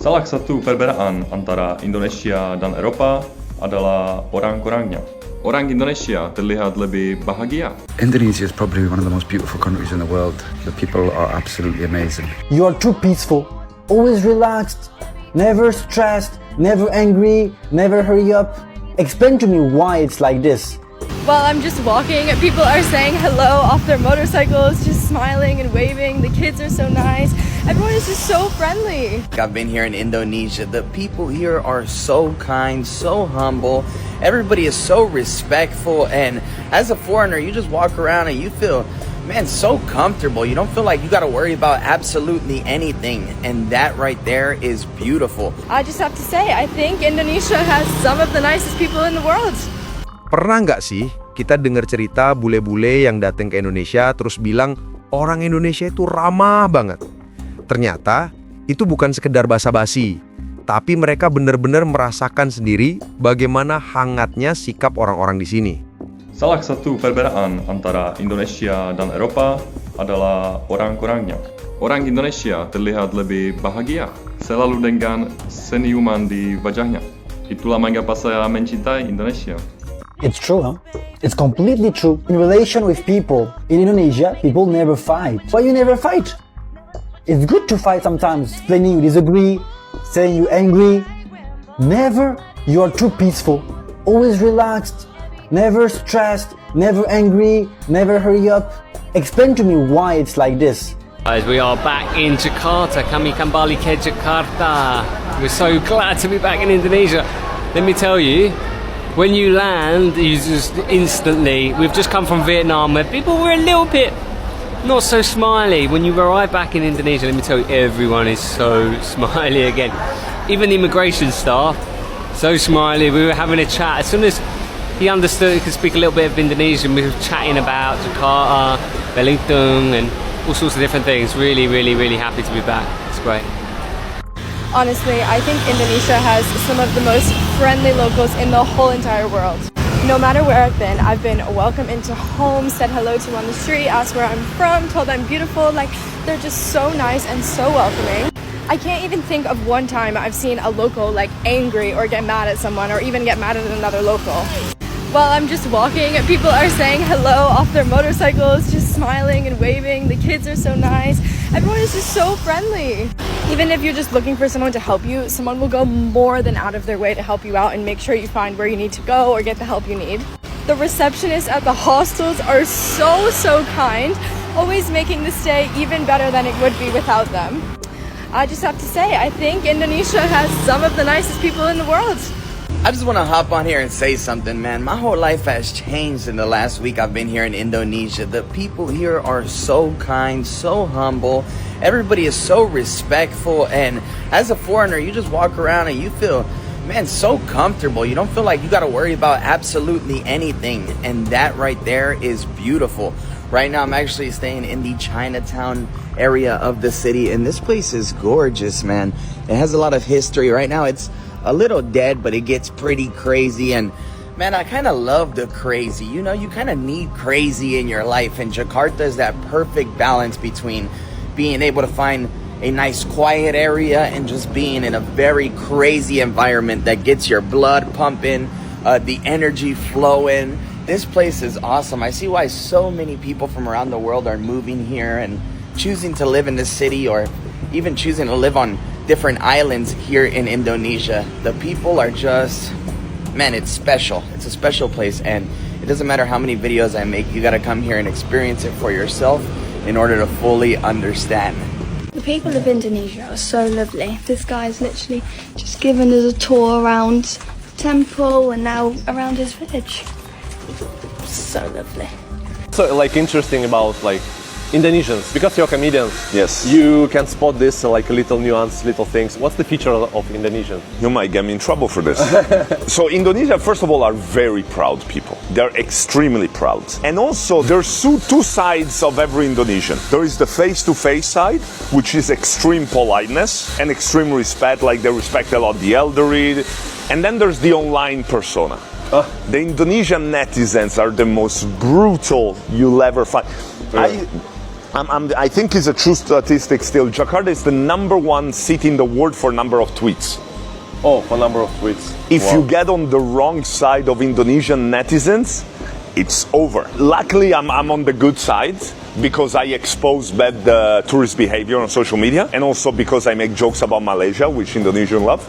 Salah satu perbedaan antara Indonesia dan Eropa adalah orang-orangnya. Orang Indonesia terlihat lebih bahagia. Indonesia is probably one of the most beautiful countries in the world. The people are absolutely amazing. You are too peaceful, always relaxed, never stressed, never angry, never hurry up. Explain to me why it's like this. While I'm just walking, people are saying hello off their motorcycles, just smiling and waving. The kids are so nice. Everyone is just so friendly. I've been here in Indonesia. The people here are so kind, so humble. Everybody is so respectful. And as a foreigner, you just walk around and you feel, man, so comfortable. You don't feel like you got to worry about absolutely anything. And that right there is beautiful. I just have to say, I think Indonesia has some of the nicest people in the world. Pernah nggak sih kita dengar cerita bule-bule yang datang ke Indonesia terus bilang orang Indonesia itu ramah banget? Ternyata itu bukan sekedar basa-basi, tapi mereka benar-benar merasakan sendiri bagaimana hangatnya sikap orang-orang di sini. Salah satu perbedaan antara Indonesia dan Eropa adalah orang-orangnya. Orang Indonesia terlihat lebih bahagia, selalu dengan senyuman di wajahnya. Itulah mengapa saya mencintai Indonesia. It's true, huh? It's completely true. In relation with people in Indonesia, people never fight. Why you never fight? It's good to fight sometimes, explaining you disagree, saying you angry. Never. You are too peaceful, always relaxed, never stressed, never angry, never hurry up. Explain to me why it's like this. Guys, we are back in Jakarta. Kami kembali ke Jakarta. We're so glad to be back in Indonesia. Let me tell you, when you land, you just instantly, we've just come from Vietnam where people were a little bit not so smiley. When you arrive back in Indonesia, let me tell you, everyone is so smiley again. Even the immigration staff, so smiley. We were having a chat. As soon as he understood he could speak a little bit of Indonesian, we were chatting about Jakarta, Wellington, and all sorts of different things. Really, really, really happy to be back. It's great. Honestly, I think Indonesia has some of the most friendly locals in the whole entire world. No matter where I've been welcomed into homes, said hello to on the street, asked where I'm from, told I'm beautiful. Like, they're just so nice and so welcoming. I can't even think of one time I've seen a local like angry or get mad at someone or even get mad at another local. While I'm just walking, people are saying hello off their motorcycles, just smiling and waving. The kids are so nice. Everyone is just so friendly. Even if you're just looking for someone to help you, someone will go more than out of their way to help you out and make sure you find where you need to go or get the help you need. The receptionists at the hostels are so kind, always making the stay even better than it would be without them. I just have to say, I think Indonesia has some of the nicest people in the world. I just want to hop on here and say something, man. My whole life has changed in the last week I've been here in Indonesia. The people here are so kind, so humble. Everybody is so respectful. And as a foreigner, you just walk around and you feel, man, so comfortable. You don't feel like you got to worry about absolutely anything. And that right there is beautiful. Right now, I'm actually staying in the Chinatown area of the city. And this place is gorgeous, man. It has a lot of history. Right now, it's a little dead, but it gets pretty crazy. And man, I kind of love the crazy. You know, you kind of need crazy in your life. And Jakarta is that perfect balance between being able to find a nice quiet area and just being in a very crazy environment that gets your blood pumping, the energy flowing. This place is awesome. I see why so many people from around the world are moving here and choosing to live in this city, or even choosing to live on different islands here in Indonesia. The people are just, man, it's special. It's a special place, and it doesn't matter how many videos I make, you gotta come here and experience it for yourself in order to fully understand. The people of Indonesia are so lovely. This guy's literally just given us a tour around the temple and now around his village. So lovely. So interesting about Indonesians, because you're comedians. Yes. You can spot this little nuance, little things. What's the feature of Indonesian? You might get me in trouble for this. So Indonesia, first of all, are very proud people. They're extremely proud. And also, there's two sides of every Indonesian. There is the face-to-face side, which is extreme politeness and extreme respect, like they respect a lot the elderly. And then there's the online persona. The Indonesian netizens are the most brutal you'll ever find. I think it's a true statistic still. Jakarta is the #1 city in the world for number of tweets. Oh, for number of tweets. If Wow. you get on the wrong side of Indonesian netizens, it's over. Luckily, I'm on the good side because I expose bad tourist behavior on social media, and also because I make jokes about Malaysia, which Indonesians love.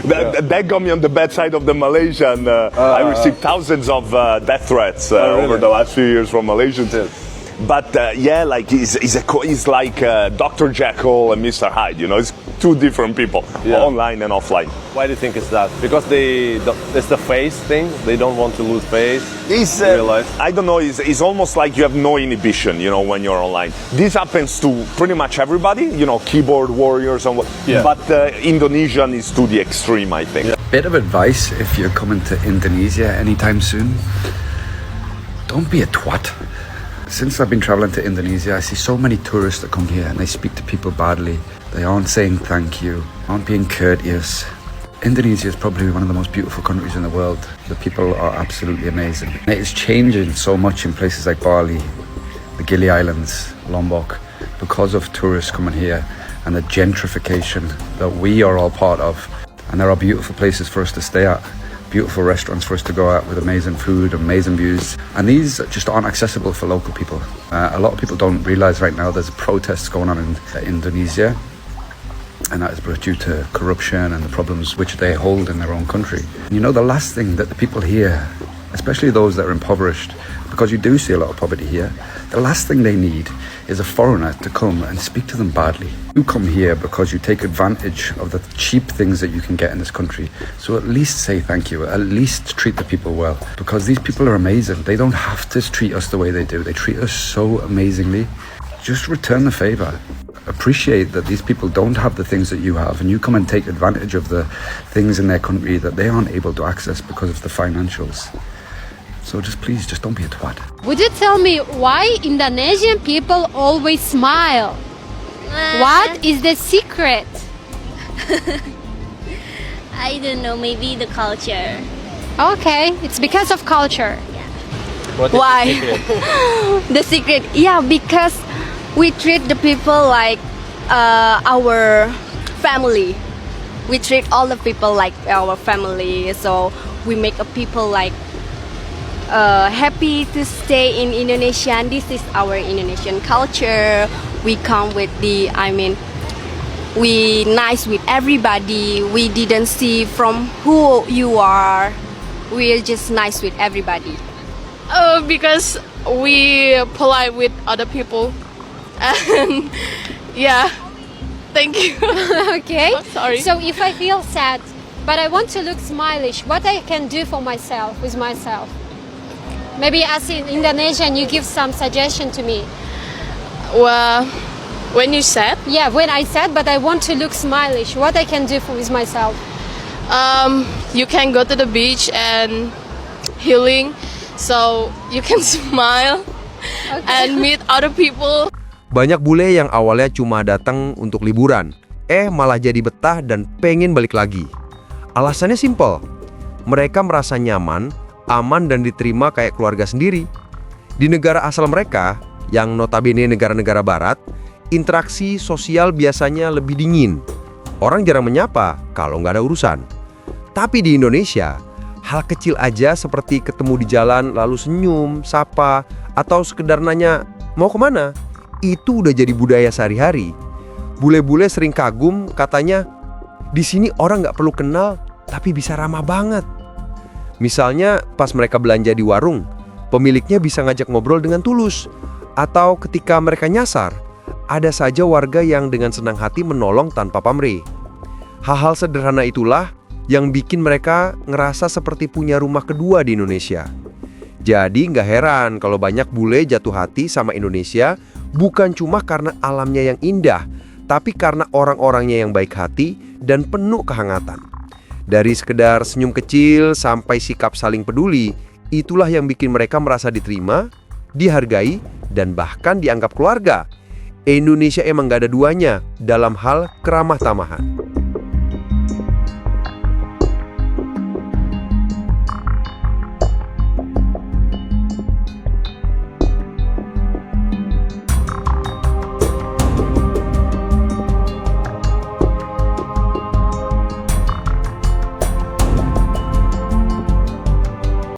That got me on the bad side of the Malaysian. I received thousands of death threats really? over the last few years from Malaysians. But like he's like Dr. Jekyll and Mr. Hyde. You know, it's two different people, online and offline. Why do you think it's that? Because it's the face thing. They don't want to lose face. It's, in real life. I don't know. It's almost like you have no inhibition. You know, when you're online. This happens to pretty much everybody. You know, keyboard warriors and what. Yeah. But Indonesian is to the extreme, I think. Bit of advice if you're coming to Indonesia anytime soon. Don't be a twat. Since I've been traveling to Indonesia, I see so many tourists that come here and they speak to people badly. They aren't saying thank you, aren't being courteous. Indonesia is probably one of the most beautiful countries in the world. The people are absolutely amazing. It is changing so much in places like Bali, the Gili Islands, Lombok, because of tourists coming here and the gentrification that we are all part of. And there are beautiful places for us to stay at. Beautiful restaurants for us to go out with amazing food, amazing views, and these just aren't accessible for local people. A lot of people don't realize right now there's protests going on in Indonesia, and that is due to corruption and the problems which they hold in their own country. You know, the last thing that the people here, especially those that are impoverished, because you do see a lot of poverty here, the last thing they need is a foreigner to come and speak to them badly. You come here because you take advantage of the cheap things that you can get in this country. So at least say thank you, at least treat the people well, because these people are amazing. They don't have to treat us the way they do. They treat us so amazingly. Just return the favor. Appreciate that these people don't have the things that you have, and you come and take advantage of the things in their country that they aren't able to access because of the financials. So please don't be a twat. Would you tell me why Indonesian people always smile? What is the secret? I don't know, maybe the culture. Okay, it's because of culture. Why? The secret? Yeah, because we treat the people like our family. We treat all the people like our family. So we make a people like happy to stay in Indonesia, and this is our Indonesian culture. We come with we nice with everybody. We didn't see from who you are. We're just nice with everybody. Because we polite with other people. And yeah, thank you. Okay. I'm sorry. So if I feel sad, but I want to look stylish, what I can do for myself, with myself? Maybe as in Indonesian, you give some suggestion to me. Well, when you said? Yeah, when I said, but I want to look stylish, what I can do with myself? You can go to the beach and healing, so you can smile and meet other people. Banyak bule yang awalnya cuma datang untuk liburan, malah jadi betah dan pengen balik lagi. Alasannya simpel, mereka merasa nyaman, aman dan diterima kayak keluarga sendiri. Di negara asal mereka, yang notabene negara-negara barat, interaksi sosial biasanya lebih dingin. Orang jarang menyapa kalau nggak ada urusan. Tapi di Indonesia, hal kecil aja seperti ketemu di jalan lalu senyum, sapa, atau sekedar nanya, mau kemana? Itu udah jadi budaya sehari-hari. Bule-bule sering kagum, katanya, di sini orang nggak perlu kenal, tapi bisa ramah banget. Misalnya pas mereka belanja di warung, pemiliknya bisa ngajak ngobrol dengan tulus. Atau ketika mereka nyasar, ada saja warga yang dengan senang hati menolong tanpa pamrih. Hal-hal sederhana itulah yang bikin mereka ngerasa seperti punya rumah kedua di Indonesia. Jadi nggak heran kalau banyak bule jatuh hati sama Indonesia, bukan cuma karena alamnya yang indah, tapi karena orang-orangnya yang baik hati dan penuh kehangatan. Dari sekedar senyum kecil sampai sikap saling peduli, itulah yang bikin mereka merasa diterima, dihargai, dan bahkan dianggap keluarga. Indonesia emang gak ada duanya dalam hal keramah tamahan.